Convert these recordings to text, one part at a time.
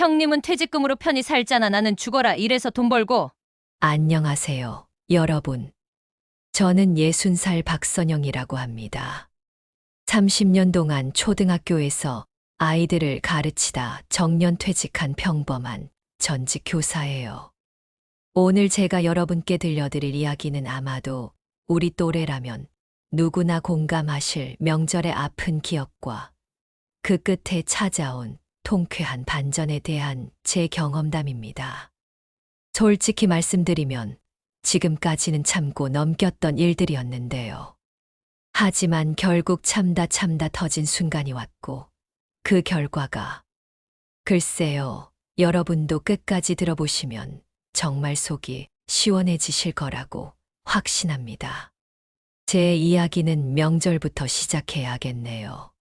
형님은 퇴직금으로 편히 살잖아. 나는 죽어라 일해서 돈 벌고. 안녕하세요, 여러분. 저는 60살 박선영이라고 합니다. 30년 동안 초등학교에서 아이들을 가르치다 정년 퇴직한 평범한 전직 교사예요. 오늘 제가 여러분께 들려드릴 이야기는 아마도 우리 또래라면 누구나 공감하실 명절의 아픈 기억과 그 끝에 찾아온 통쾌한 반전에 대한 제 경험담입니다. 솔직히 말씀드리면 지금까지는 참고 넘겼던 일들이었는데요. 하지만 결국 참다 터진 순간이 왔고 그 결과가 글쎄요, 여러분도 끝까지 들어보시면 정말 속이 시원해지실 거라고 확신합니다. 제 이야기는 명절부터 시작해야겠네요.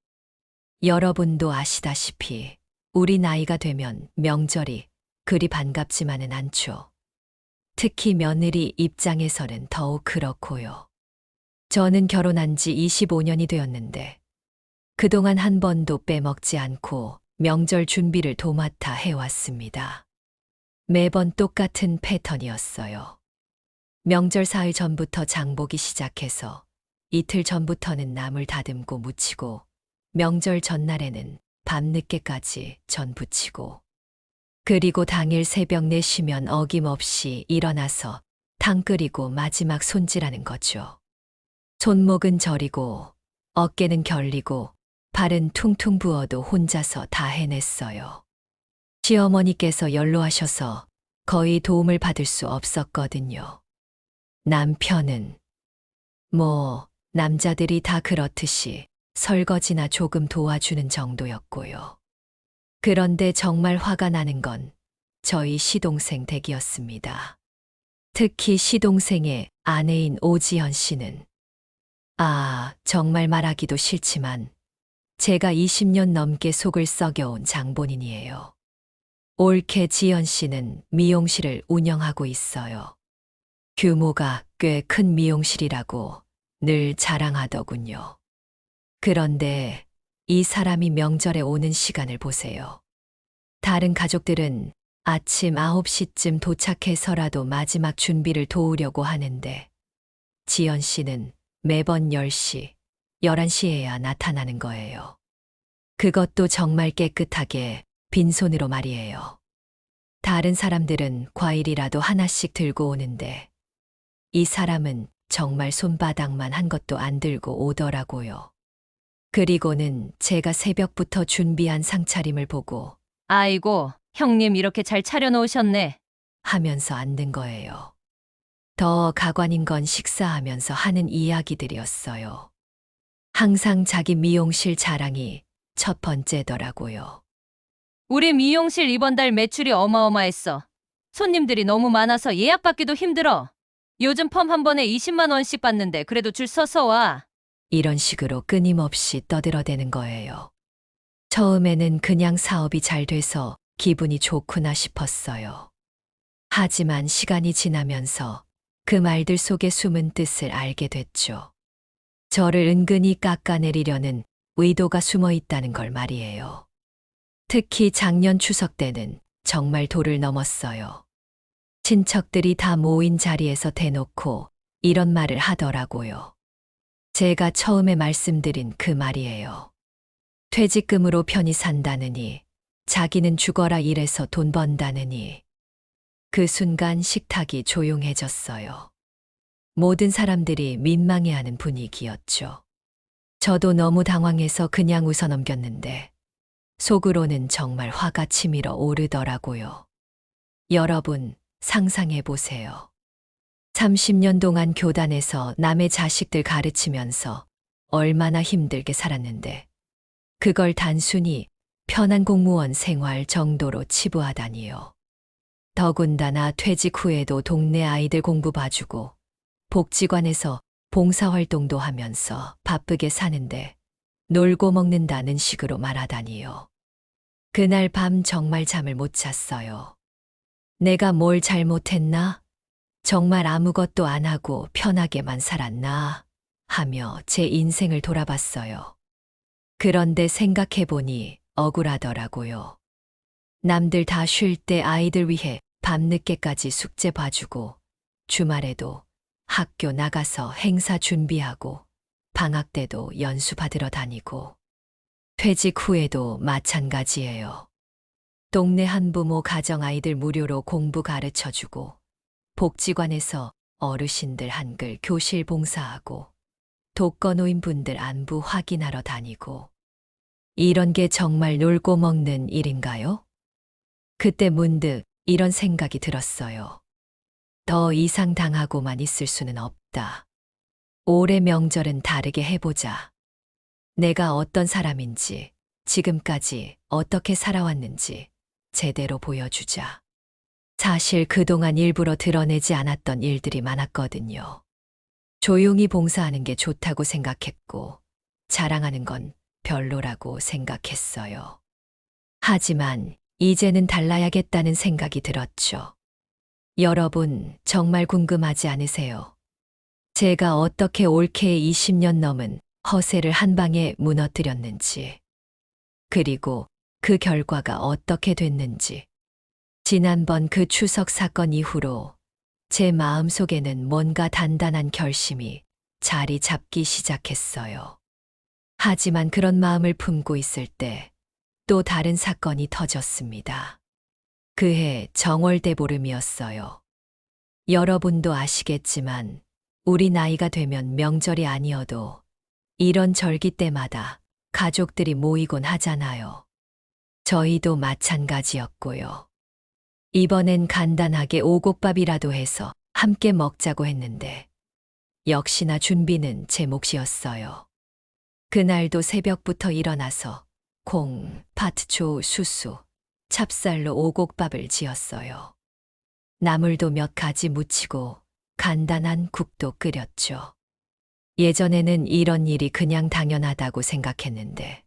여러분도 아시다시피 우리 나이가 되면 명절이 그리 반갑지만은 않죠. 특히 며느리 입장에서는 더욱 그렇고요. 저는 결혼한 지 25년이 되었는데 그동안 한 번도 빼먹지 않고 명절 준비를 도맡아 해왔습니다. 매번 똑같은 패턴이었어요. 명절 사흘 전부터 장보기 시작해서 이틀 전부터는 나물 다듬고 무치고 명절 전날에는 밤늦게까지 전 부치고 그리고 당일 새벽 4시면 어김없이 일어나서 탕 끓이고 마지막 손질하는 거죠. 손목은 저리고 어깨는 결리고 발은 퉁퉁 부어도 혼자서 다 해냈어요. 시어머니께서 연로하셔서 거의 도움을 받을 수 없었거든요. 남편은 남자들이 다 그렇듯이 설거지나 조금 도와주는 정도였고요. 그런데 정말 화가 나는 건 저희 시동생 댁이었습니다. 특히 시동생의 아내인 오지연 씨는 정말 말하기도 싫지만 제가 20년 넘게 속을 썩여온 장본인이에요. 올케 지연 씨는 미용실을 운영하고 있어요. 규모가 꽤 큰 미용실이라고 늘 자랑하더군요. 그런데 이 사람이 명절에 오는 시간을 보세요. 다른 가족들은 아침 9시쯤 도착해서라도 마지막 준비를 도우려고 하는데 지연 씨는 매번 10시, 11시에야 나타나는 거예요. 그것도 정말 깨끗하게 빈손으로 말이에요. 다른 사람들은 과일이라도 하나씩 들고 오는데 이 사람은 정말 손바닥만 한 것도 안 들고 오더라고요. 그리고는 제가 새벽부터 준비한 상차림을 보고 아이고, 형님 이렇게 잘 차려놓으셨네. 하면서 앉는 거예요. 더 가관인 건 식사하면서 하는 이야기들이었어요. 항상 자기 미용실 자랑이 첫 번째더라고요. 우리 미용실 이번 달 매출이 어마어마했어. 손님들이 너무 많아서 예약받기도 힘들어. 요즘 펌 한 번에 20만 원씩 받는데 그래도 줄 서서 와. 이런 식으로 끊임없이 떠들어대는 거예요. 처음에는 그냥 사업이 잘 돼서 기분이 좋구나 싶었어요. 하지만 시간이 지나면서 그 말들 속에 숨은 뜻을 알게 됐죠. 저를 은근히 깎아내리려는 의도가 숨어 있다는 걸 말이에요. 특히 작년 추석 때는 정말 도를 넘었어요. 친척들이 다 모인 자리에서 대놓고 이런 말을 하더라고요. 제가 처음에 말씀드린 그 말이에요. 퇴직금으로 편히 산다느니, 자기는 죽어라 일해서 돈 번다느니. 그 순간 식탁이 조용해졌어요. 모든 사람들이 민망해하는 분위기였죠. 저도 너무 당황해서 그냥 웃어넘겼는데 속으로는 정말 화가 치밀어 오르더라고요. 여러분, 상상해 보세요. 30년 동안 교단에서 남의 자식들 가르치면서 얼마나 힘들게 살았는데 그걸 단순히 편한 공무원 생활 정도로 치부하다니요. 더군다나 퇴직 후에도 동네 아이들 공부 봐주고 복지관에서 봉사활동도 하면서 바쁘게 사는데 놀고 먹는다는 식으로 말하다니요. 그날 밤 정말 잠을 못 잤어요. 내가 뭘 잘못했나? 정말 아무것도 안 하고 편하게만 살았나? 하며 제 인생을 돌아봤어요. 그런데 생각해보니 억울하더라고요. 남들 다 쉴 때 아이들 위해 밤늦게까지 숙제 봐주고, 주말에도 학교 나가서 행사 준비하고, 방학 때도 연수 받으러 다니고, 퇴직 후에도 마찬가지예요. 동네 한부모 가정 아이들 무료로 공부 가르쳐 주고, 복지관에서 어르신들 한글 교실 봉사하고, 독거노인분들 안부 확인하러 다니고, 이런 게 정말 놀고 먹는 일인가요? 그때 문득 이런 생각이 들었어요. 더 이상 당하고만 있을 수는 없다. 올해 명절은 다르게 해보자. 내가 어떤 사람인지, 지금까지 어떻게 살아왔는지 제대로 보여주자. 사실 그동안 일부러 드러내지 않았던 일들이 많았거든요. 조용히 봉사하는 게 좋다고 생각했고, 자랑하는 건 별로라고 생각했어요. 하지만 이제는 달라야겠다는 생각이 들었죠. 여러분, 정말 궁금하지 않으세요? 제가 어떻게 올케 20년 넘은 허세를 한 방에 무너뜨렸는지, 그리고 그 결과가 어떻게 됐는지. 지난번 그 추석 사건 이후로 제 마음속에는 뭔가 단단한 결심이 자리 잡기 시작했어요. 하지만 그런 마음을 품고 있을 때 또 다른 사건이 터졌습니다. 그해 정월대 보름이었어요. 여러분도 아시겠지만 우리 나이가 되면 명절이 아니어도 이런 절기 때마다 가족들이 모이곤 하잖아요. 저희도 마찬가지였고요. 이번엔 간단하게 오곡밥이라도 해서 함께 먹자고 했는데 역시나 준비는 제 몫이었어요. 그날도 새벽부터 일어나서 콩, 파트초, 수수, 찹쌀로 오곡밥을 지었어요. 나물도 몇 가지 무치고 간단한 국도 끓였죠. 예전에는 이런 일이 그냥 당연하다고 생각했는데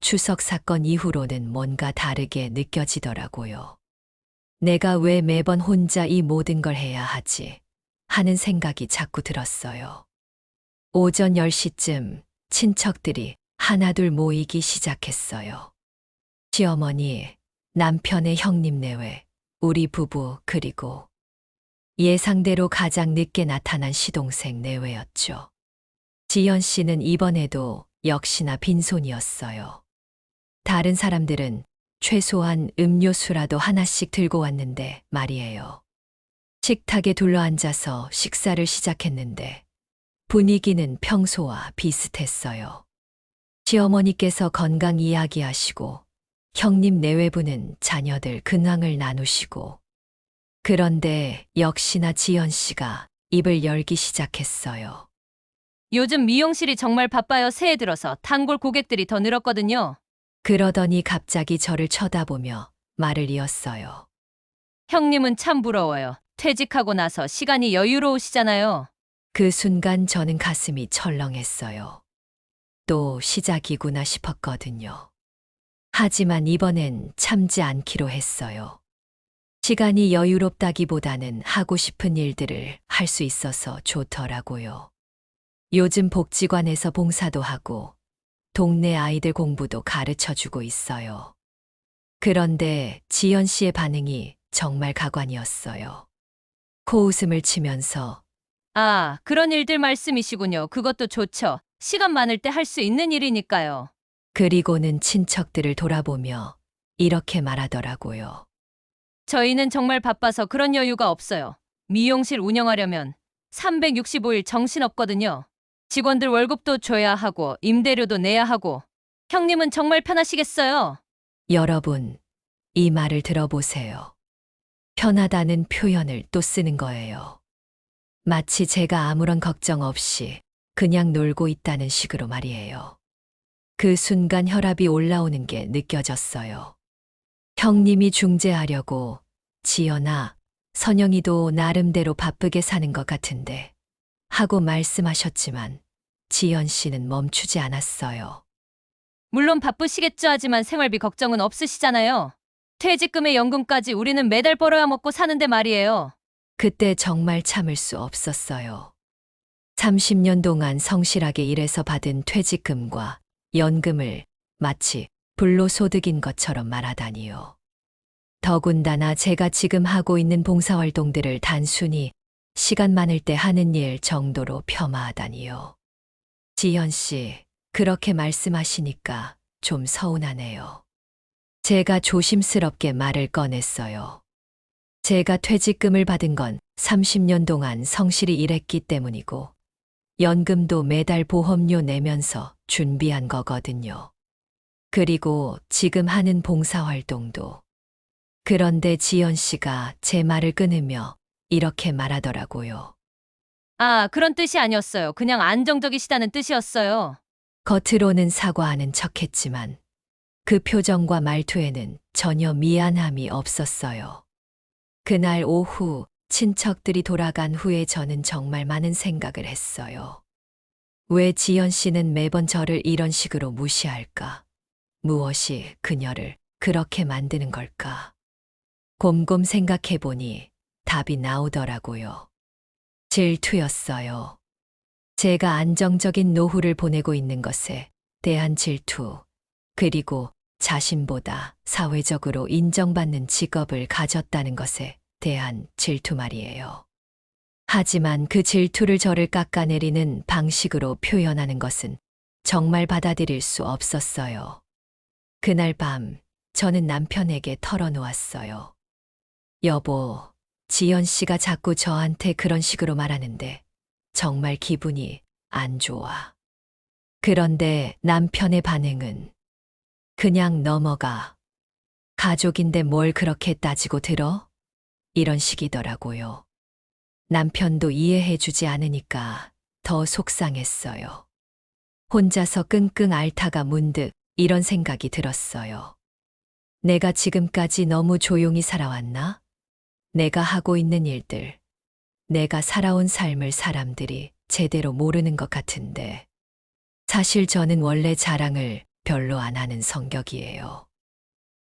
추석 사건 이후로는 뭔가 다르게 느껴지더라고요. 내가 왜 매번 혼자 이 모든 걸 해야 하지? 하는 생각이 자꾸 들었어요. 오전 10시쯤 친척들이 하나둘 모이기 시작했어요. 시어머니, 남편의 형님 내외, 우리 부부, 그리고 예상대로 가장 늦게 나타난 시동생 내외였죠. 지연 씨는 이번에도 역시나 빈손이었어요. 다른 사람들은 최소한 음료수라도 하나씩 들고 왔는데 말이에요. 식탁에 둘러앉아서 식사를 시작했는데 분위기는 평소와 비슷했어요. 시어머니께서 건강 이야기하시고 형님 내외부는 자녀들 근황을 나누시고 그런데 역시나 지연 씨가 입을 열기 시작했어요. 요즘 미용실이 정말 바빠요. 새해 들어서 단골 고객들이 더 늘었거든요. 그러더니 갑자기 저를 쳐다보며 말을 이었어요. 형님은 참 부러워요. 퇴직하고 나서 시간이 여유로우시잖아요. 그 순간 저는 가슴이 철렁했어요. 또 시작이구나 싶었거든요. 하지만 이번엔 참지 않기로 했어요. 시간이 여유롭다기보다는 하고 싶은 일들을 할 수 있어서 좋더라고요. 요즘 복지관에서 봉사도 하고 동네 아이들 공부도 가르쳐 주고 있어요. 그런데 지연 씨의 반응이 정말 가관이었어요. 코웃음을 치면서 아, 그런 일들 말씀이시군요. 그것도 좋죠. 시간 많을 때 할 수 있는 일이니까요. 그리고는 친척들을 돌아보며 이렇게 말하더라고요. 저희는 정말 바빠서 그런 여유가 없어요. 미용실 운영하려면 365일 정신없거든요. 직원들 월급도 줘야 하고 임대료도 내야 하고. 형님은 정말 편하시겠어요? 여러분, 이 말을 들어보세요. 편하다는 표현을 또 쓰는 거예요. 마치 제가 아무런 걱정 없이 그냥 놀고 있다는 식으로 말이에요. 그 순간 혈압이 올라오는 게 느껴졌어요. 형님이 중재하려고 지연아, 선영이도 나름대로 바쁘게 사는 것 같은데 하고 말씀하셨지만 지연 씨는 멈추지 않았어요. 물론 바쁘시겠죠. 하지만 생활비 걱정은 없으시잖아요. 퇴직금에 연금까지 우리는 매달 벌어야 먹고 사는데 말이에요. 그때 정말 참을 수 없었어요. 30년 동안 성실하게 일해서 받은 퇴직금과 연금을 마치 불로소득인 것처럼 말하다니요. 더군다나 제가 지금 하고 있는 봉사활동들을 단순히 시간 많을 때 하는 일 정도로 폄하하다니요. 지현 씨, 그렇게 말씀하시니까 좀 서운하네요. 제가 조심스럽게 말을 꺼냈어요. 제가 퇴직금을 받은 건 30년 동안 성실히 일했기 때문이고, 연금도 매달 보험료 내면서 준비한 거거든요. 그리고 지금 하는 봉사활동도. 그런데 지연 씨가 제 말을 끊으며 이렇게 말하더라고요. 아, 그런 뜻이 아니었어요. 그냥 안정적이시다는 뜻이었어요. 겉으로는 사과하는 척했지만 그 표정과 말투에는 전혀 미안함이 없었어요. 그날 오후 친척들이 돌아간 후에 저는 정말 많은 생각을 했어요. 왜 지연 씨는 매번 저를 이런 식으로 무시할까? 무엇이 그녀를 그렇게 만드는 걸까? 곰곰 생각해보니 답이 나오더라고요. 질투였어요. 제가 안정적인 노후를 보내고 있는 것에 대한 질투, 그리고 자신보다 사회적으로 인정받는 직업을 가졌다는 것에 대한 질투 말이에요. 하지만 그 질투를 저를 깎아내리는 방식으로 표현하는 것은 정말 받아들일 수 없었어요. 그날 밤 저는 남편에게 털어놓았어요. 여보, 지연 씨가 자꾸 저한테 그런 식으로 말하는데 정말 기분이 안 좋아. 그런데 남편의 반응은 그냥 넘어가. 가족인데 뭘 그렇게 따지고 들어? 이런 식이더라고요. 남편도 이해해주지 않으니까 더 속상했어요. 혼자서 끙끙 앓다가 문득 이런 생각이 들었어요. 내가 지금까지 너무 조용히 살아왔나? 내가 하고 있는 일들, 내가 살아온 삶을 사람들이 제대로 모르는 것 같은데. 사실 저는 원래 자랑을 별로 안 하는 성격이에요.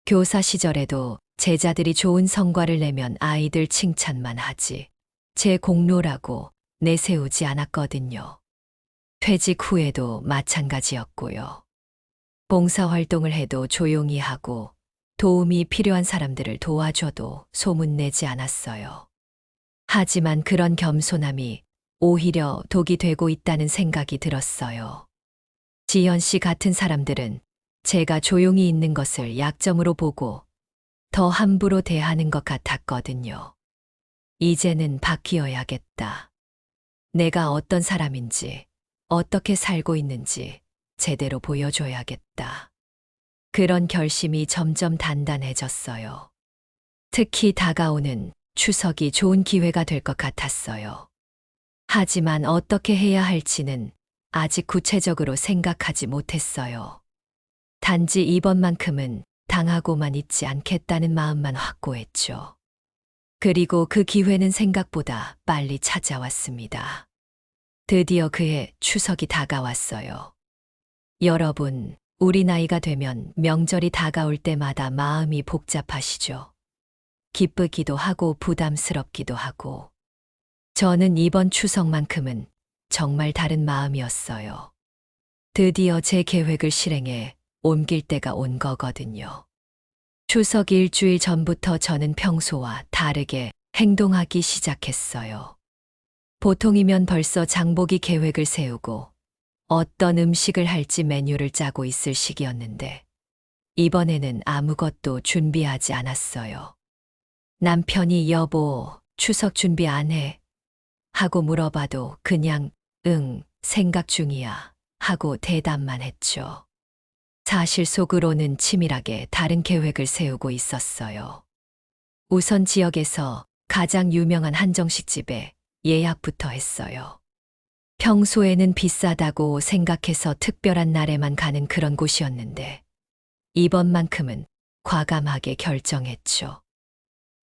교사 시절에도 제자들이 좋은 성과를 내면 아이들 칭찬만 하지, 제 공로라고 내세우지 않았거든요. 퇴직 후에도 마찬가지였고요. 봉사활동을 해도 조용히 하고 도움이 필요한 사람들을 도와줘도 소문내지 않았어요. 하지만 그런 겸손함이 오히려 독이 되고 있다는 생각이 들었어요. 지연 씨 같은 사람들은 제가 조용히 있는 것을 약점으로 보고 더 함부로 대하는 것 같았거든요. 이제는 바뀌어야겠다. 내가 어떤 사람인지, 어떻게 살고 있는지 제대로 보여줘야겠다. 그런 결심이 점점 단단해졌어요. 특히 다가오는 추석이 좋은 기회가 될 것 같았어요. 하지만 어떻게 해야 할지는 아직 구체적으로 생각하지 못했어요. 단지 이번만큼은 당하고만 있지 않겠다는 마음만 확고했죠. 그리고 그 기회는 생각보다 빨리 찾아왔습니다. 드디어 그해 추석이 다가왔어요. 여러분, 우리 나이가 되면 명절이 다가올 때마다 마음이 복잡하시죠. 기쁘기도 하고 부담스럽기도 하고. 저는 이번 추석만큼은 정말 다른 마음이었어요. 드디어 제 계획을 실행해 옮길 때가 온 거거든요. 추석 일주일 전부터 저는 평소와 다르게 행동하기 시작했어요. 보통이면 벌써 장보기 계획을 세우고 어떤 음식을 할지 메뉴를 짜고 있을 시기였는데 이번에는 아무것도 준비하지 않았어요. 남편이 여보, 추석 준비 안 해? 하고 물어봐도 그냥 응, 생각 중이야 하고 대답만 했죠. 사실 속으로는 치밀하게 다른 계획을 세우고 있었어요. 우선 지역에서 가장 유명한 한정식 집에 예약부터 했어요. 평소에는 비싸다고 생각해서 특별한 날에만 가는 그런 곳이었는데 이번만큼은 과감하게 결정했죠.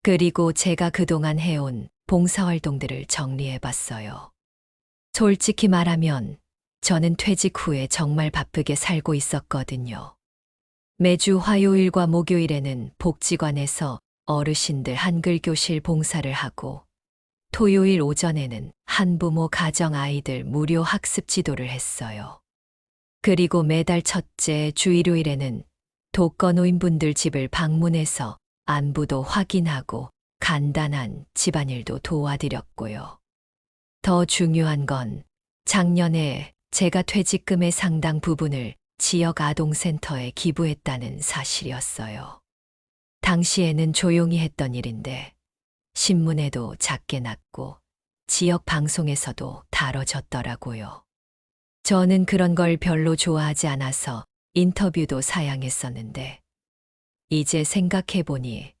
그리고 제가 그동안 해온 봉사활동들을 정리해봤어요. 솔직히 말하면 저는 퇴직 후에 정말 바쁘게 살고 있었거든요. 매주 화요일과 목요일에는 복지관에서 어르신들 한글교실 봉사를 하고 토요일 오전에는 한부모 가정 아이들 무료 학습 지도를 했어요. 그리고 매달 첫째 주 일요일에는 독거노인분들 집을 방문해서 안부도 확인하고 간단한 집안일도 도와드렸고요. 더 중요한 건 작년에 제가 퇴직금의 상당 부분을 지역 아동센터에 기부했다는 사실이었어요. 당시에는 조용히 했던 일인데 신문에도 작게 났고 지역 방송에서도 다뤄졌더라고요. 저는 그런 걸 별로 좋아하지 않아서 인터뷰도 사양했었는데 이제 생각해보니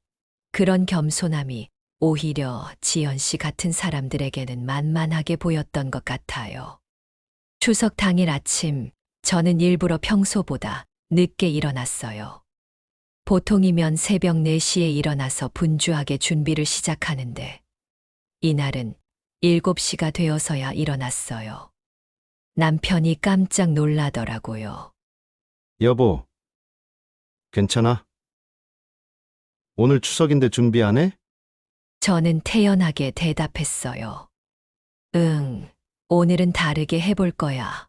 그런 겸손함이 오히려 지연 씨 같은 사람들에게는 만만하게 보였던 것 같아요. 추석 당일 아침 저는 일부러 평소보다 늦게 일어났어요. 보통이면 새벽 4시에 일어나서 분주하게 준비를 시작하는데 이날은 7시가 되어서야 일어났어요. 남편이 깜짝 놀라더라고요. 여보, 괜찮아? 오늘 추석인데 준비 안 해? 저는 태연하게 대답했어요. 응, 오늘은 다르게 해볼 거야.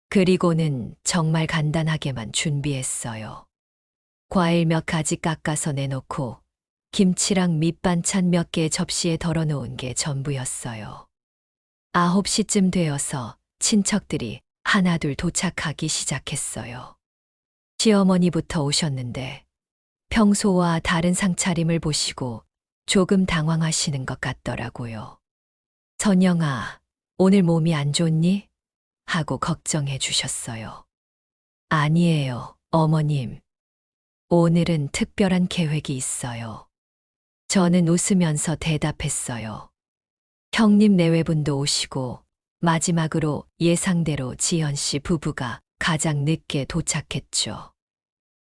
그리고는 정말 간단하게만 준비했어요. 과일 몇 가지 깎아서 내놓고 김치랑 밑반찬 몇 개 접시에 덜어놓은 게 전부였어요. 9시쯤 되어서 친척들이 하나둘 도착하기 시작했어요. 시어머니부터 오셨는데 평소와 다른 상차림을 보시고 조금 당황하시는 것 같더라고요. 선영아, 오늘 몸이 안 좋니? 하고 걱정해 주셨어요. 아니에요, 어머님. 오늘은 특별한 계획이 있어요. 저는 웃으면서 대답했어요. 형님 내외분도 오시고 마지막으로 예상대로 지연 씨 부부가 가장 늦게 도착했죠.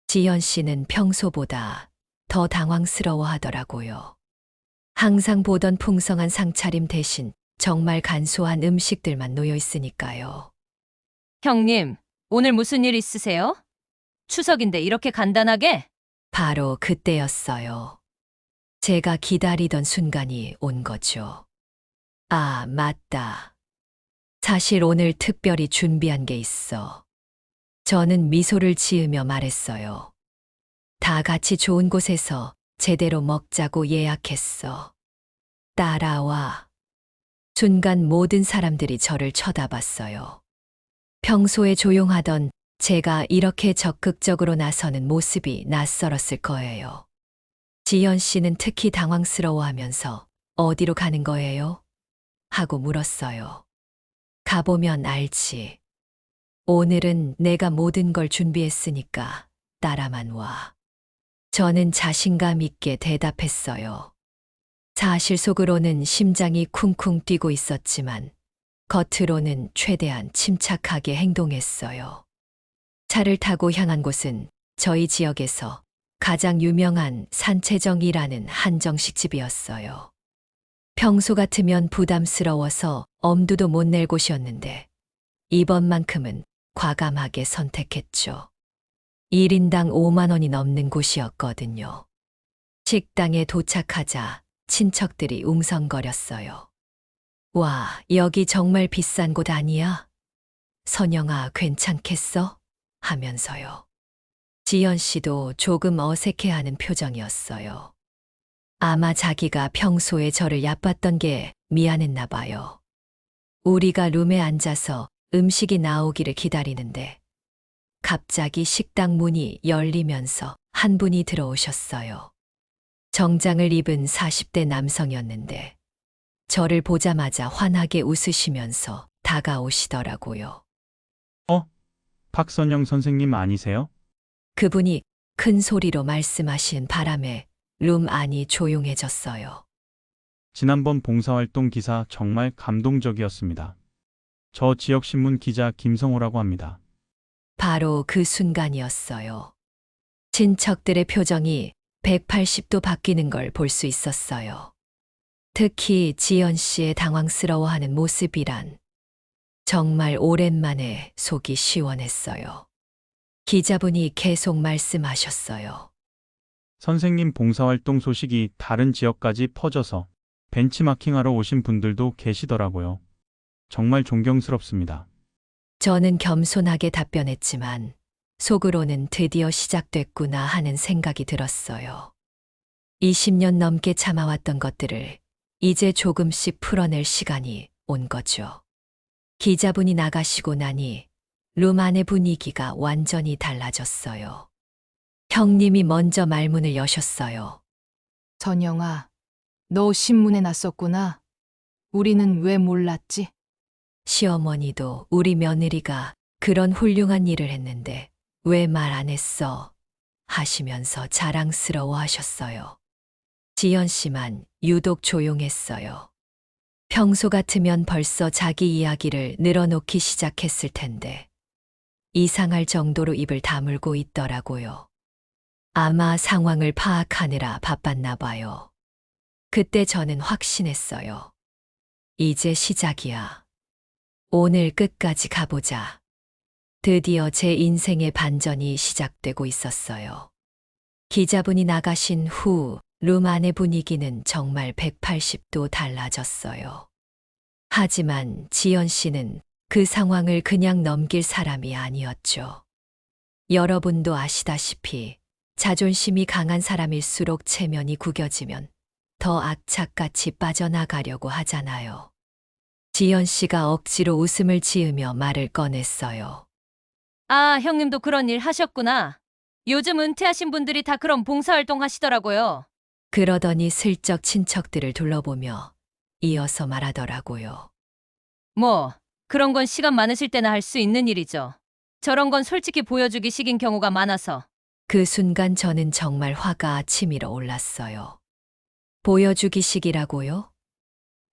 지연 씨는 평소보다 더 당황스러워 하더라고요. 항상 보던 풍성한 상차림 대신 정말 간소한 음식들만 놓여 있으니까요. 형님, 오늘 무슨 일 있으세요? 추석인데 이렇게 간단하게? 바로 그때였어요. 제가 기다리던 순간이 온 거죠. 아, 맞다. 사실 오늘 특별히 준비한 게 있어. 저는 미소를 지으며 말했어요. 다 같이 좋은 곳에서 제대로 먹자고 예약했어. 따라와. 순간 모든 사람들이 저를 쳐다봤어요. 평소에 조용하던 제가 이렇게 적극적으로 나서는 모습이 낯설었을 거예요. 지연 씨는 특히 당황스러워하면서 어디로 가는 거예요? 하고 물었어요. 가보면 알지. 오늘은 내가 모든 걸 준비했으니까 따라만 와. 저는 자신감 있게 대답했어요. 사실 속으로는 심장이 쿵쿵 뛰고 있었지만 겉으로는 최대한 침착하게 행동했어요. 차를 타고 향한 곳은 저희 지역에서 가장 유명한 산채정이라는 한정식집이었어요. 평소 같으면 부담스러워서 엄두도 못 낼 곳이었는데 이번만큼은 과감하게 선택했죠. 1인당 5만 원이 넘는 곳이었거든요. 식당에 도착하자 친척들이 웅성거렸어요. 와, 여기 정말 비싼 곳 아니야? 선영아, 괜찮겠어? 하면서요. 지연 씨도 조금 어색해하는 표정이었어요. 아마 자기가 평소에 저를 얕봤던 게 미안했나 봐요. 우리가 룸에 앉아서 음식이 나오기를 기다리는데 갑자기 식당 문이 열리면서 한 분이 들어오셨어요. 정장을 입은 40대 남성이었는데 저를 보자마자 환하게 웃으시면서 다가오시더라고요. 박선영 선생님 아니세요? 그분이 큰 소리로 말씀하신 바람에 룸 안이 조용해졌어요. 지난번 봉사활동 기사 정말 감동적이었습니다. 저 지역신문 기자 김성호라고 합니다. 바로 그 순간이었어요. 친척들의 표정이 180도 바뀌는 걸 볼 수 있었어요. 특히 지연 씨의 당황스러워하는 모습이란 정말 오랜만에 속이 시원했어요. 기자분이 계속 말씀하셨어요. 선생님 봉사활동 소식이 다른 지역까지 퍼져서 벤치마킹하러 오신 분들도 계시더라고요. 정말 존경스럽습니다. 저는 겸손하게 답변했지만 속으로는 드디어 시작됐구나 하는 생각이 들었어요. 20년 넘게 참아왔던 것들을 이제 조금씩 풀어낼 시간이 온 거죠. 기자분이 나가시고 나니 룸 안의 분위기가 완전히 달라졌어요. 형님이 먼저 말문을 여셨어요. 선영아, 너 신문에 났었구나. 우리는 왜 몰랐지? 시어머니도 우리 며느리가 그런 훌륭한 일을 했는데 왜 말 안 했어? 하시면서 자랑스러워 하셨어요. 지연 씨만 유독 조용했어요. 평소 같으면 벌써 자기 이야기를 늘어놓기 시작했을 텐데 이상할 정도로 입을 다물고 있더라고요. 아마 상황을 파악하느라 바빴나 봐요. 그때 저는 확신했어요. 이제 시작이야. 오늘 끝까지 가보자. 드디어 제 인생의 반전이 시작되고 있었어요. 기자분이 나가신 후 룸 안의 분위기는 정말 180도 달라졌어요. 하지만 지연 씨는 그 상황을 그냥 넘길 사람이 아니었죠. 여러분도 아시다시피 자존심이 강한 사람일수록 체면이 구겨지면 더 악착같이 빠져나가려고 하잖아요. 지연 씨가 억지로 웃음을 지으며 말을 꺼냈어요. 아, 형님도 그런 일 하셨구나. 요즘 은퇴하신 분들이 다 그런 봉사활동 하시더라고요. 그러더니 슬쩍 친척들을 둘러보며 이어서 말하더라고요. 뭐, 그런 건 시간 많으실 때나 할 수 있는 일이죠. 저런 건 솔직히 보여주기 식인 경우가 많아서. 그 순간 저는 정말 화가 치밀어 올랐어요. 보여주기식이라고요?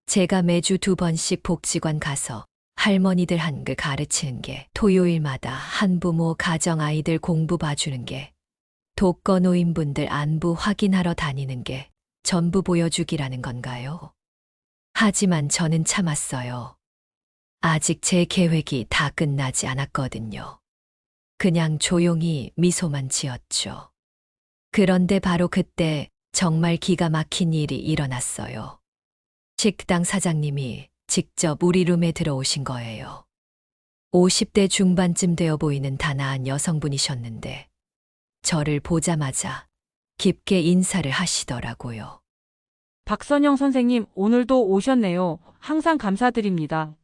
제가 매주 2번씩 복지관 가서 할머니들 한글 가르치는 게, 토요일마다 한부모 가정 아이들 공부 봐주는 게, 독거노인분들 안부 확인하러 다니는 게 전부 보여주기라는 건가요? 하지만 저는 참았어요. 아직 제 계획이 다 끝나지 않았거든요. 그냥 조용히 미소만 지었죠. 그런데 바로 그때 정말 기가 막힌 일이 일어났어요. 식당 사장님이 직접 우리 룸에 들어오신 거예요. 50대 중반쯤 되어 보이는 단아한 여성분이셨는데 저를 보자마자 깊게 인사를 하시더라고요. 박선영 선생님, 오늘도 오셨네요. 항상 감사드립니다.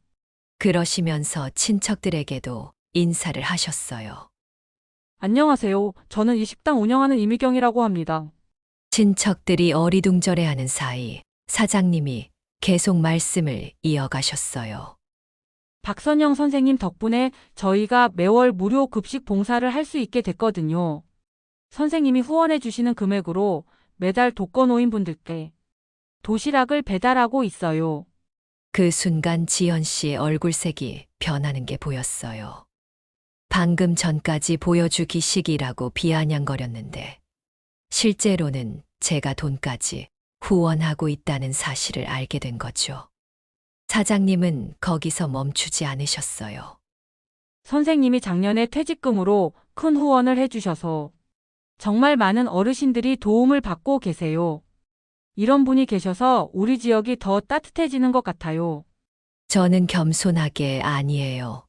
그러시면서 친척들에게도 인사를 하셨어요. 안녕하세요. 저는 이 식당 운영하는 이미경이라고 합니다. 친척들이 어리둥절해하는 사이 사장님이 계속 말씀을 이어가셨어요. 박선영 선생님 덕분에 저희가 매월 무료 급식 봉사를 할 수 있게 됐거든요. 선생님이 후원해 주시는 금액으로 매달 독거노인분들께 도시락을 배달하고 있어요. 그 순간 지연 씨의 얼굴색이 변하는 게 보였어요. 방금 전까지 보여주기식이라고 비아냥거렸는데 실제로는 제가 돈까지 후원하고 있다는 사실을 알게 된 거죠. 사장님은 거기서 멈추지 않으셨어요. 선생님이 작년에 퇴직금으로 큰 후원을 해주셔서 정말 많은 어르신들이 도움을 받고 계세요. 이런 분이 계셔서 우리 지역이 더 따뜻해지는 것 같아요. 저는 겸손하게 아니에요.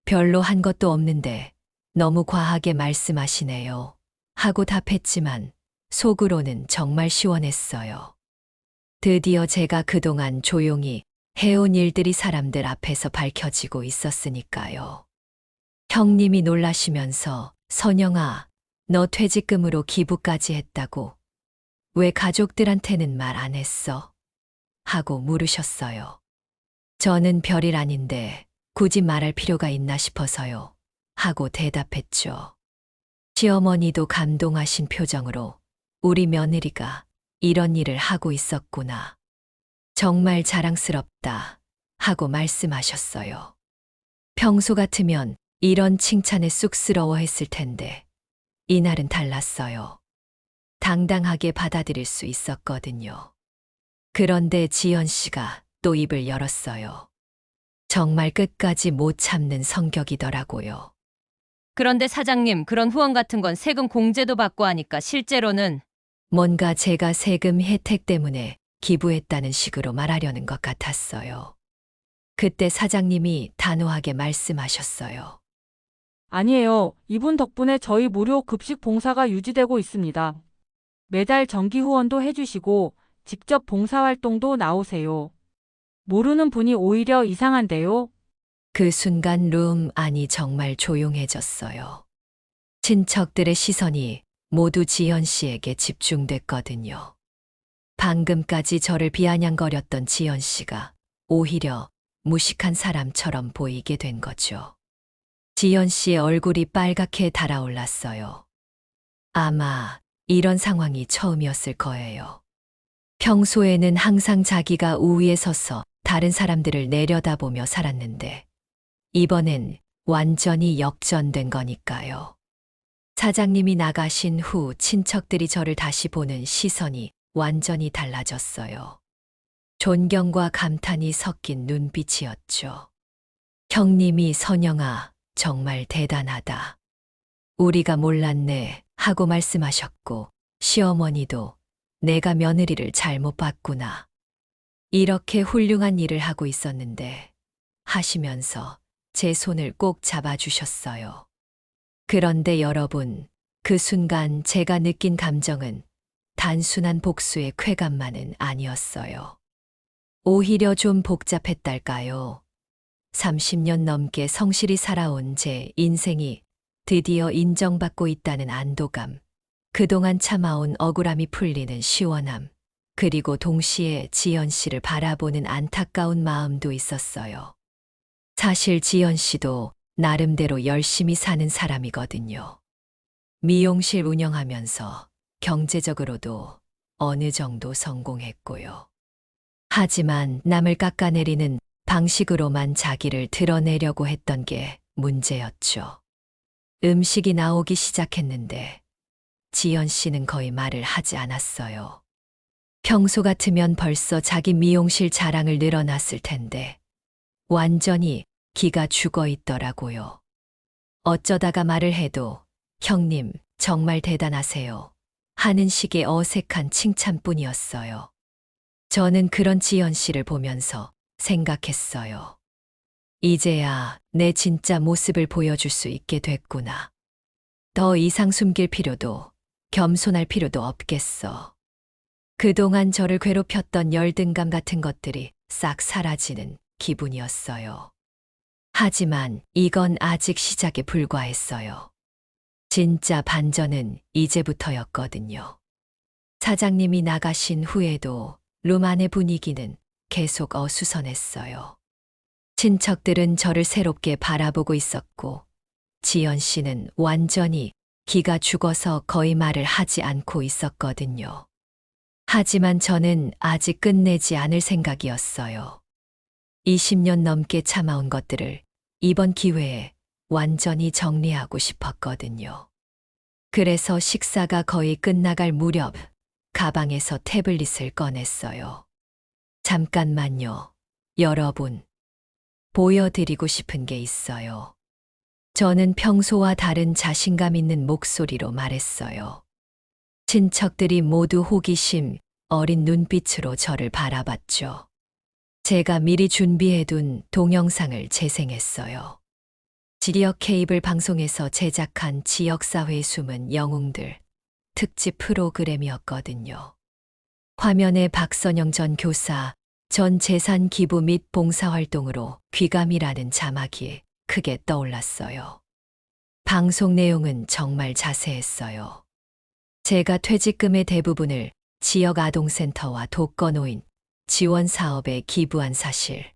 별로 한 것도 없는데 너무 과하게 말씀하시네요. 하고 답했지만 속으로는 정말 시원했어요. 드디어 제가 그동안 조용히 해온 일들이 사람들 앞에서 밝혀지고 있었으니까요. 형님이 놀라시면서 선영아, 너 퇴직금으로 기부까지 했다고 왜 가족들한테는 말 안 했어? 하고 물으셨어요. 저는 별일 아닌데 굳이 말할 필요가 있나 싶어서요. 하고 대답했죠. 시어머니도 감동하신 표정으로 우리 며느리가 이런 일을 하고 있었구나. 정말 자랑스럽다. 하고 말씀하셨어요. 평소 같으면 이런 칭찬에 쑥스러워했을 텐데 이날은 달랐어요. 당당하게 받아들일 수 있었거든요. 그런데 지연 씨가 또 입을 열었어요. 정말 끝까지 못 참는 성격이더라고요. 그런데 사장님, 그런 후원 같은 건 세금 공제도 받고 하니까 실제로는 뭔가 제가 세금 혜택 때문에 기부했다는 식으로 말하려는 것 같았어요. 그때 사장님이 단호하게 말씀하셨어요. 아니에요. 이분 덕분에 저희 무료 급식 봉사가 유지되고 있습니다. 매달 정기 후원도 해주시고 직접 봉사활동도 나오세요. 모르는 분이 오히려 이상한데요. 그 순간 룸 안이 정말 조용해졌어요. 친척들의 시선이 모두 지연 씨에게 집중됐거든요. 방금까지 저를 비아냥거렸던 지연 씨가 오히려 무식한 사람처럼 보이게 된 거죠. 지연 씨의 얼굴이 빨갛게 달아올랐어요. 아마 이런 상황이 처음이었을 거예요. 평소에는 항상 자기가 우위에 서서 다른 사람들을 내려다보며 살았는데 이번엔 완전히 역전된 거니까요. 사장님이 나가신 후 친척들이 저를 다시 보는 시선이 완전히 달라졌어요. 존경과 감탄이 섞인 눈빛이었죠. 형님이 선영아, 정말 대단하다. 우리가 몰랐네 하고 말씀하셨고 시어머니도 내가 며느리를 잘못 봤구나. 이렇게 훌륭한 일을 하고 있었는데 하시면서 제 손을 꼭 잡아주셨어요. 그런데 여러분, 그 순간 제가 느낀 감정은 단순한 복수의 쾌감만은 아니었어요. 오히려 좀 복잡했달까요? 30년 넘게 성실히 살아온 제 인생이 드디어 인정받고 있다는 안도감, 그동안 참아온 억울함이 풀리는 시원함, 그리고 동시에 지연 씨를 바라보는 안타까운 마음도 있었어요. 사실 지연 씨도 나름대로 열심히 사는 사람이거든요. 미용실 운영하면서 경제적으로도 어느 정도 성공했고요. 하지만 남을 깎아내리는 방식으로만 자기를 드러내려고 했던 게 문제였죠. 음식이 나오기 시작했는데 지연 씨는 거의 말을 하지 않았어요. 평소 같으면 벌써 자기 미용실 자랑을 늘어놨을 텐데 완전히 기가 죽어 있더라고요. 어쩌다가 말을 해도 형님 정말 대단하세요 하는 식의 어색한 칭찬뿐이었어요. 저는 그런 지연 씨를 보면서 생각했어요. 이제야 내 진짜 모습을 보여줄 수 있게 됐구나. 더 이상 숨길 필요도 겸손할 필요도 없겠어. 그동안 저를 괴롭혔던 열등감 같은 것들이 싹 사라지는 기분이었어요. 하지만 이건 아직 시작에 불과했어요. 진짜 반전은 이제부터였거든요. 사장님이 나가신 후에도 룸 안의 분위기는 계속 어수선했어요. 친척들은 저를 새롭게 바라보고 있었고, 지연 씨는 완전히 기가 죽어서 거의 말을 하지 않고 있었거든요. 하지만 저는 아직 끝내지 않을 생각이었어요. 20년 넘게 참아온 것들을 이번 기회에 완전히 정리하고 싶었거든요. 그래서 식사가 거의 끝나갈 무렵 가방에서 태블릿을 꺼냈어요. 잠깐만요, 여러분. 보여드리고 싶은 게 있어요. 저는 평소와 다른 자신감 있는 목소리로 말했어요. 친척들이 모두 호기심 어린 눈빛으로 저를 바라봤죠. 제가 미리 준비해둔 동영상을 재생했어요. 지리역 케이블 방송에서 제작한 지역사회의 숨은 영웅들 특집 프로그램이었거든요. 화면에 박선영 전 교사, 전 재산 기부 및 봉사활동으로 귀감이라는 자막이 크게 떠올랐어요. 방송 내용은 정말 자세했어요. 제가 퇴직금의 대부분을 지역 아동센터와 독거노인 지원 사업에 기부한 사실,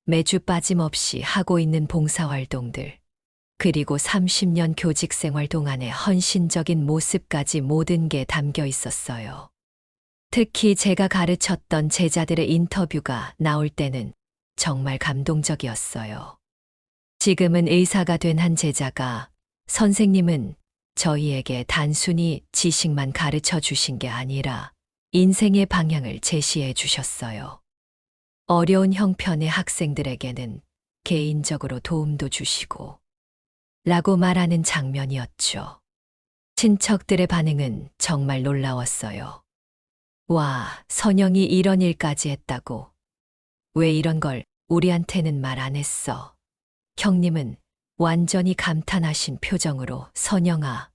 매주 빠짐없이 하고 있는 봉사활동들, 그리고 30년 교직 생활 동안의 헌신적인 모습까지 모든 게 담겨 있었어요. 특히 제가 가르쳤던 제자들의 인터뷰가 나올 때는 정말 감동적이었어요. 지금은 의사가 된 한 제자가 선생님은 저희에게 단순히 지식만 가르쳐 주신 게 아니라 인생의 방향을 제시해 주셨어요. 어려운 형편의 학생들에게는 개인적으로 도움도 주시고 라고 말하는 장면이었죠. 친척들의 반응은 정말 놀라웠어요. 와, 선영이 이런 일까지 했다고. 왜 이런 걸 우리한테는 말 안 했어? 형님은 완전히 감탄하신 표정으로 선영아,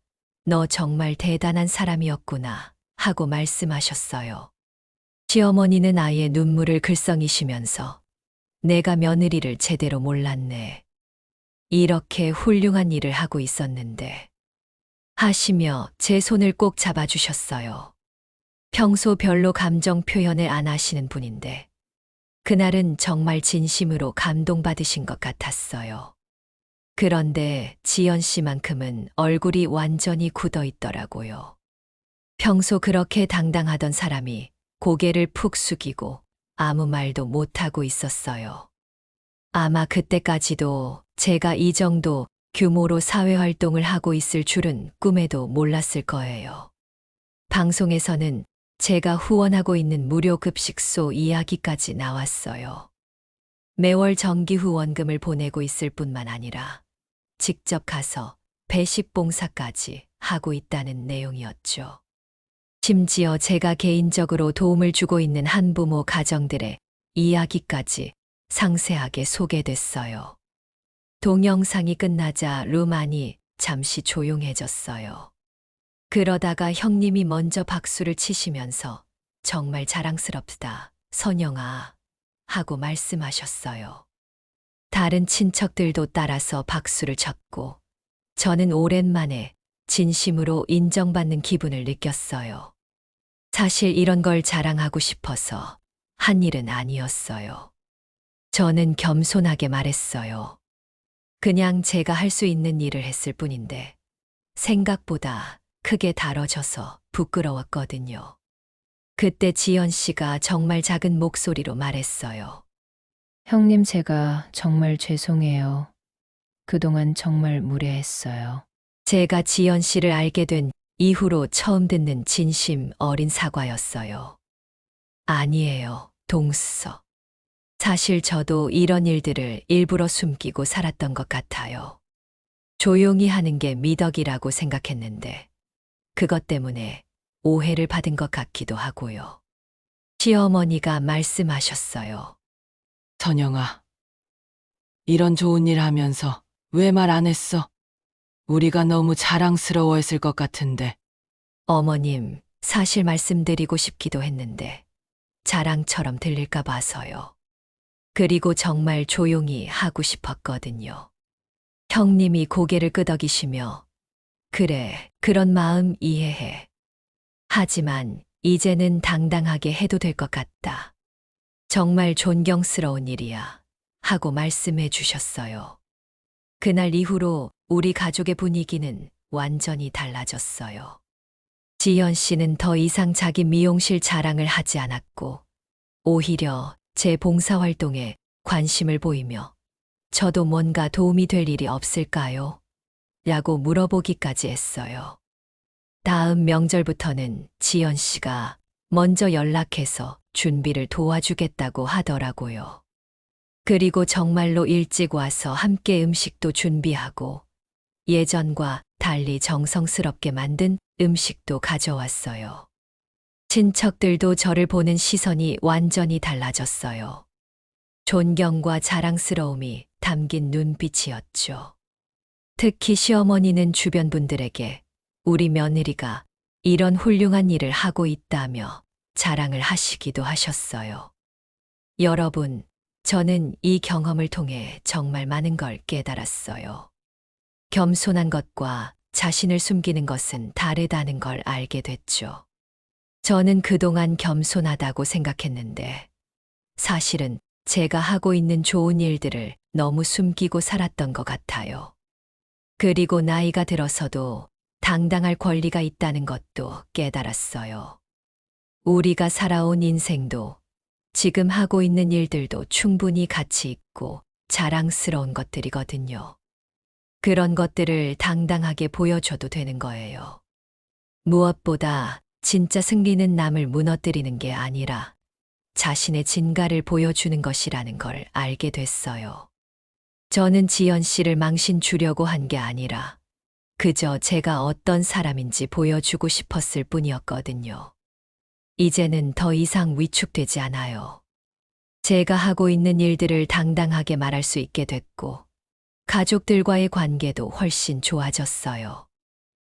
너 정말 대단한 사람이었구나 하고 말씀하셨어요. 시어머니는 아예 눈물을 글썽이시면서 내가 며느리를 제대로 몰랐네. 이렇게 훌륭한 일을 하고 있었는데 하시며 제 손을 꼭 잡아주셨어요. 평소 별로 감정 표현을 안 하시는 분인데 그날은 정말 진심으로 감동받으신 것 같았어요. 그런데 지연 씨만큼은 얼굴이 완전히 굳어 있더라고요. 평소 그렇게 당당하던 사람이 고개를 푹 숙이고 아무 말도 못하고 있었어요. 아마 그때까지도 제가 이 정도 규모로 사회활동을 하고 있을 줄은 꿈에도 몰랐을 거예요. 방송에서는 제가 후원하고 있는 무료급식소 이야기까지 나왔어요. 매월 정기 후원금을 보내고 있을 뿐만 아니라 직접 가서 배식 봉사까지 하고 있다는 내용이었죠. 심지어 제가 개인적으로 도움을 주고 있는 한부모 가정들의 이야기까지 상세하게 소개됐어요. 동영상이 끝나자 룸안이 잠시 조용해졌어요. 그러다가 형님이 먼저 박수를 치시면서 정말 자랑스럽다, 선영아, 하고 말씀하셨어요. 다른 친척들도 따라서 박수를 쳤고 저는 오랜만에 진심으로 인정받는 기분을 느꼈어요. 사실 이런 걸 자랑하고 싶어서 한 일은 아니었어요. 저는 겸손하게 말했어요. 그냥 제가 할 수 있는 일을 했을 뿐인데 생각보다 크게 다뤄져서 부끄러웠거든요. 그때 지연 씨가 정말 작은 목소리로 말했어요. 형님, 제가 정말 죄송해요. 그동안 정말 무례했어요. 제가 지연 씨를 알게 된 이후로 처음 듣는 진심 어린 사과였어요. 아니에요, 동서. 사실 저도 이런 일들을 일부러 숨기고 살았던 것 같아요. 조용히 하는 게 미덕이라고 생각했는데 그것 때문에 오해를 받은 것 같기도 하고요. 시어머니가 말씀하셨어요. 선영아, 이런 좋은 일 하면서 왜 말 안 했어? 우리가 너무 자랑스러워했을 것 같은데. 어머님, 사실 말씀드리고 싶기도 했는데 자랑처럼 들릴까 봐서요. 그리고 정말 조용히 하고 싶었거든요. 형님이 고개를 끄덕이시며 그래, 그런 마음 이해해. 하지만 이제는 당당하게 해도 될 것 같다. 정말 존경스러운 일이야. 하고 말씀해 주셨어요. 그날 이후로 우리 가족의 분위기는 완전히 달라졌어요. 지연 씨는 더 이상 자기 미용실 자랑을 하지 않았고 오히려 제 봉사활동에 관심을 보이며 저도 뭔가 도움이 될 일이 없을까요? 라고 물어보기까지 했어요. 다음 명절부터는 지연 씨가 먼저 연락해서 준비를 도와주겠다고 하더라고요. 그리고 정말로 일찍 와서 함께 음식도 준비하고 예전과 달리 정성스럽게 만든 음식도 가져왔어요. 친척들도 저를 보는 시선이 완전히 달라졌어요. 존경과 자랑스러움이 담긴 눈빛이었죠. 특히 시어머니는 주변 분들에게 우리 며느리가 이런 훌륭한 일을 하고 있다며 자랑을 하시기도 하셨어요. 여러분, 저는 이 경험을 통해 정말 많은 걸 깨달았어요. 겸손한 것과 자신을 숨기는 것은 다르다는 걸 알게 됐죠. 저는 그동안 겸손하다고 생각했는데 사실은 제가 하고 있는 좋은 일들을 너무 숨기고 살았던 것 같아요. 그리고 나이가 들어서도 당당할 권리가 있다는 것도 깨달았어요. 우리가 살아온 인생도 지금 하고 있는 일들도 충분히 가치 있고 자랑스러운 것들이거든요. 그런 것들을 당당하게 보여줘도 되는 거예요. 무엇보다 진짜 승리는 남을 무너뜨리는 게 아니라 자신의 진가를 보여주는 것이라는 걸 알게 됐어요. 저는 지연 씨를 망신 주려고 한 게 아니라 그저 제가 어떤 사람인지 보여주고 싶었을 뿐이었거든요. 이제는 더 이상 위축되지 않아요. 제가 하고 있는 일들을 당당하게 말할 수 있게 됐고, 가족들과의 관계도 훨씬 좋아졌어요.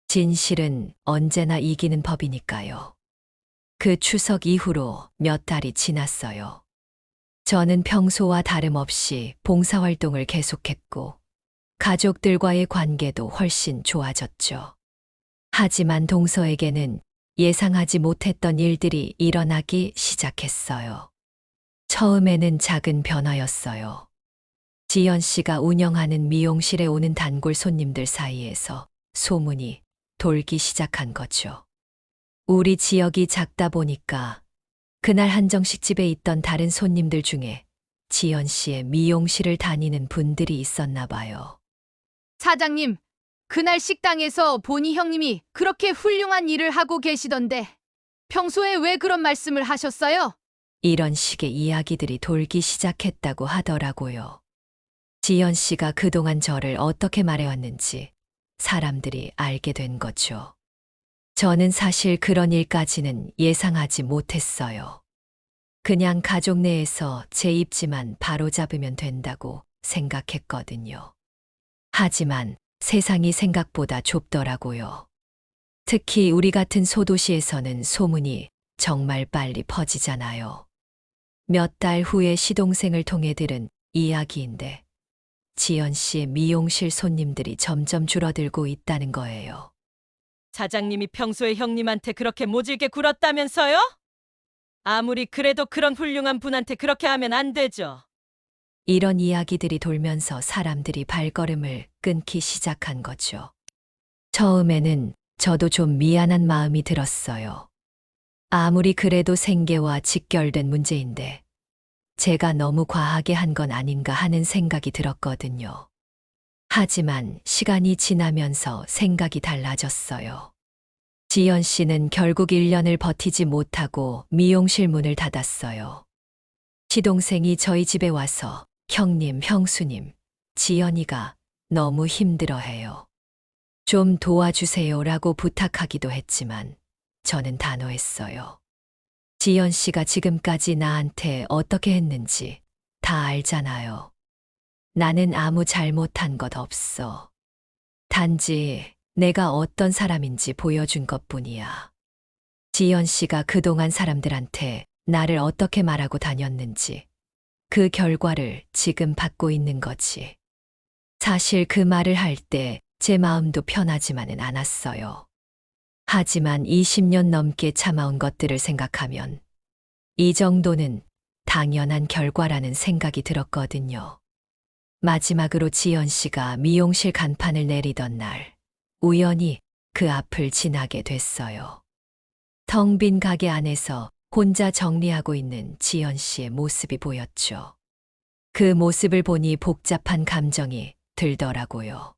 진실은 언제나 이기는 법이니까요. 그 추석 이후로 몇 달이 지났어요. 저는 평소와 다름없이 봉사활동을 계속했고, 가족들과의 관계도 훨씬 좋아졌죠. 하지만 동서에게는 예상하지 못했던 일들이 일어나기 시작했어요. 처음에는 작은 변화였어요. 지연 씨가 운영하는 미용실에 오는 단골 손님들 사이에서 소문이 돌기 시작한 거죠. 우리 지역이 작다 보니까 그날 한정식 집에 있던 다른 손님들 중에 지연 씨의 미용실을 다니는 분들이 있었나 봐요. 사장님, 그날 식당에서 보니 형님이 그렇게 훌륭한 일을 하고 계시던데 평소에 왜 그런 말씀을 하셨어요? 이런 식의 이야기들이 돌기 시작했다고 하더라고요. 지연 씨가 그동안 저를 어떻게 말해왔는지 사람들이 알게 된 거죠. 저는 사실 그런 일까지는 예상하지 못했어요. 그냥 가족 내에서 제 입지만 바로잡으면 된다고 생각했거든요. 하지만 세상이 생각보다 좁더라고요. 특히 우리 같은 소도시에서는 소문이 정말 빨리 퍼지잖아요. 몇 달 후에 시동생을 통해 들은 이야기인데 지연 씨의 미용실 손님들이 점점 줄어들고 있다는 거예요. 사장님이 평소에 형님한테 그렇게 모질게 굴었다면서요? 아무리 그래도 그런 훌륭한 분한테 그렇게 하면 안 되죠. 이런 이야기들이 돌면서 사람들이 발걸음을 끊기 시작한 거죠. 처음에는 저도 좀 미안한 마음이 들었어요. 아무리 그래도 생계와 직결된 문제인데 제가 너무 과하게 한 건 아닌가 하는 생각이 들었거든요. 하지만 시간이 지나면서 생각이 달라졌어요. 지연 씨는 결국 1년을 버티지 못하고 미용실 문을 닫았어요. 시동생이 저희 집에 와서 형님, 형수님, 지연이가 너무 힘들어해요. 좀 도와주세요라고 부탁하기도 했지만 저는 단호했어요. 지연 씨가 지금까지 나한테 어떻게 했는지 다 알잖아요. 나는 아무 잘못한 것 없어. 단지 내가 어떤 사람인지 보여준 것뿐이야. 지연 씨가 그동안 사람들한테 나를 어떻게 말하고 다녔는지 그 결과를 지금 받고 있는 거지. 사실 그 말을 할 때 제 마음도 편하지만은 않았어요. 하지만 20년 넘게 참아온 것들을 생각하면 이 정도는 당연한 결과라는 생각이 들었거든요. 마지막으로 지연 씨가 미용실 간판을 내리던 날, 우연히 그 앞을 지나게 됐어요. 텅 빈 가게 안에서 혼자 정리하고 있는 지연 씨의 모습이 보였죠. 그 모습을 보니 복잡한 감정이 들더라고요.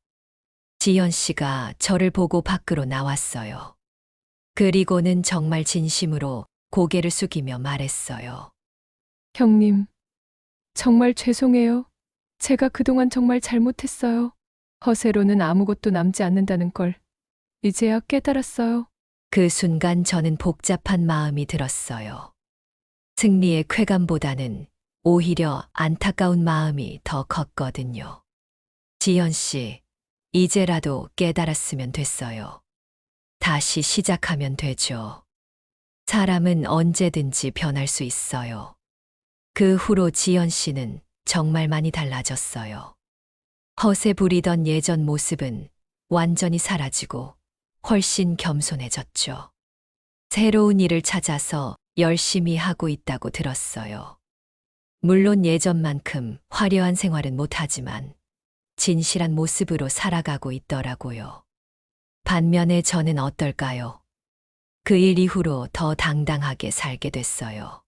지연 씨가 저를 보고 밖으로 나왔어요. 그리고는 정말 진심으로 고개를 숙이며 말했어요. 형님, 정말 죄송해요. 제가 그동안 정말 잘못했어요. 허세로는 아무것도 남지 않는다는 걸 이제야 깨달았어요. 그 순간 저는 복잡한 마음이 들었어요. 승리의 쾌감보다는 오히려 안타까운 마음이 더 컸거든요. 지연 씨, 이제라도 깨달았으면 됐어요. 다시 시작하면 되죠. 사람은 언제든지 변할 수 있어요. 그 후로 지연 씨는 정말 많이 달라졌어요. 허세 부리던 예전 모습은 완전히 사라지고 훨씬 겸손해졌죠. 새로운 일을 찾아서 열심히 하고 있다고 들었어요. 물론 예전만큼 화려한 생활은 못하지만 진실한 모습으로 살아가고 있더라고요. 반면에 저는 어떨까요? 그 일 이후로 더 당당하게 살게 됐어요.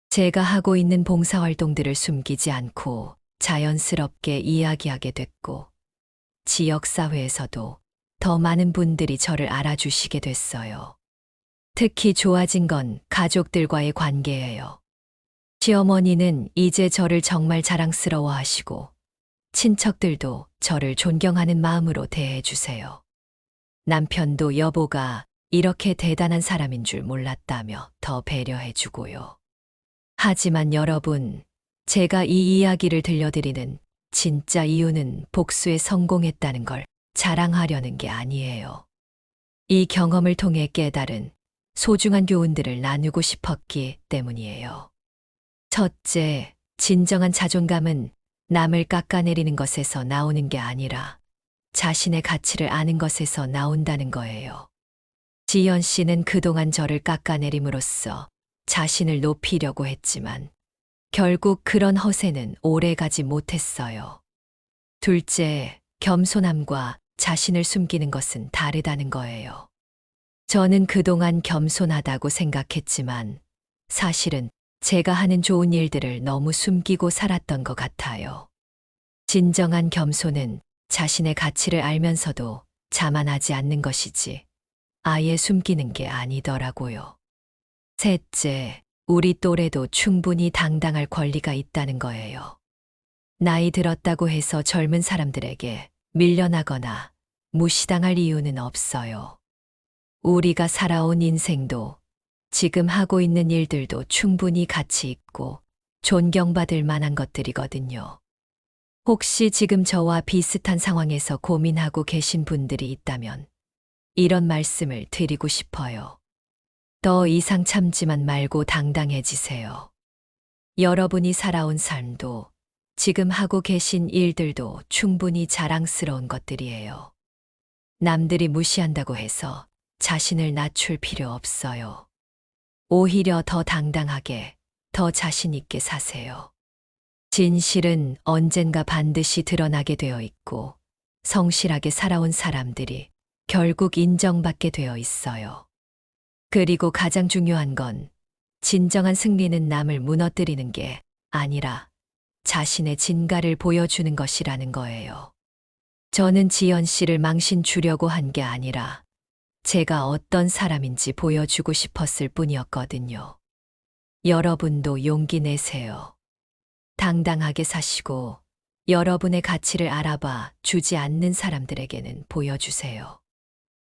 제가 하고 있는 봉사활동들을 숨기지 않고 자연스럽게 이야기하게 됐고, 지역사회에서도 더 많은 분들이 저를 알아주시게 됐어요. 특히 좋아진 건 가족들과의 관계예요. 시어머니는 이제 저를 정말 자랑스러워 하시고, 친척들도 저를 존경하는 마음으로 대해주세요. 남편도 여보가 이렇게 대단한 사람인 줄 몰랐다며 더 배려해주고요. 하지만 여러분, 제가 이 이야기를 들려드리는 진짜 이유는 복수에 성공했다는 걸 자랑하려는 게 아니에요. 이 경험을 통해 깨달은 소중한 교훈들을 나누고 싶었기 때문이에요. 첫째, 진정한 자존감은 남을 깎아내리는 것에서 나오는 게 아니라 자신의 가치를 아는 것에서 나온다는 거예요. 지연 씨는 그동안 저를 깎아내림으로써 자신을 높이려고 했지만 결국 그런 허세는 오래 가지 못했어요. 둘째, 겸손함과 자신을 숨기는 것은 다르다는 거예요. 저는 그동안 겸손하다고 생각했지만 사실은 제가 하는 좋은 일들을 너무 숨기고 살았던 것 같아요. 진정한 겸손은 자신의 가치를 알면서도 자만하지 않는 것이지 아예 숨기는 게 아니더라고요. 셋째, 우리 또래도 충분히 당당할 권리가 있다는 거예요. 나이 들었다고 해서 젊은 사람들에게 밀려나거나 무시당할 이유는 없어요. 우리가 살아온 인생도 지금 하고 있는 일들도 충분히 가치 있고 존경받을 만한 것들이거든요. 혹시 지금 저와 비슷한 상황에서 고민하고 계신 분들이 있다면 이런 말씀을 드리고 싶어요. 더 이상 참지만 말고 당당해지세요. 여러분이 살아온 삶도 지금 하고 계신 일들도 충분히 자랑스러운 것들이에요. 남들이 무시한다고 해서 자신을 낮출 필요 없어요. 오히려 더 당당하게, 더 자신 있게 사세요. 진실은 언젠가 반드시 드러나게 되어 있고 성실하게 살아온 사람들이 결국 인정받게 되어 있어요. 그리고 가장 중요한 건 진정한 승리는 남을 무너뜨리는 게 아니라 자신의 진가를 보여주는 것이라는 거예요. 저는 지연 씨를 망신 주려고 한 게 아니라 제가 어떤 사람인지 보여주고 싶었을 뿐이었거든요. 여러분도 용기 내세요. 당당하게 사시고 여러분의 가치를 알아봐 주지 않는 사람들에게는 보여주세요.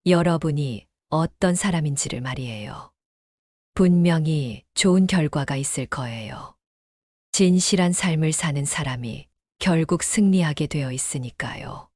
여러분이 어떤 사람인지를 말이에요. 분명히 좋은 결과가 있을 거예요. 진실한 삶을 사는 사람이 결국 승리하게 되어 있으니까요.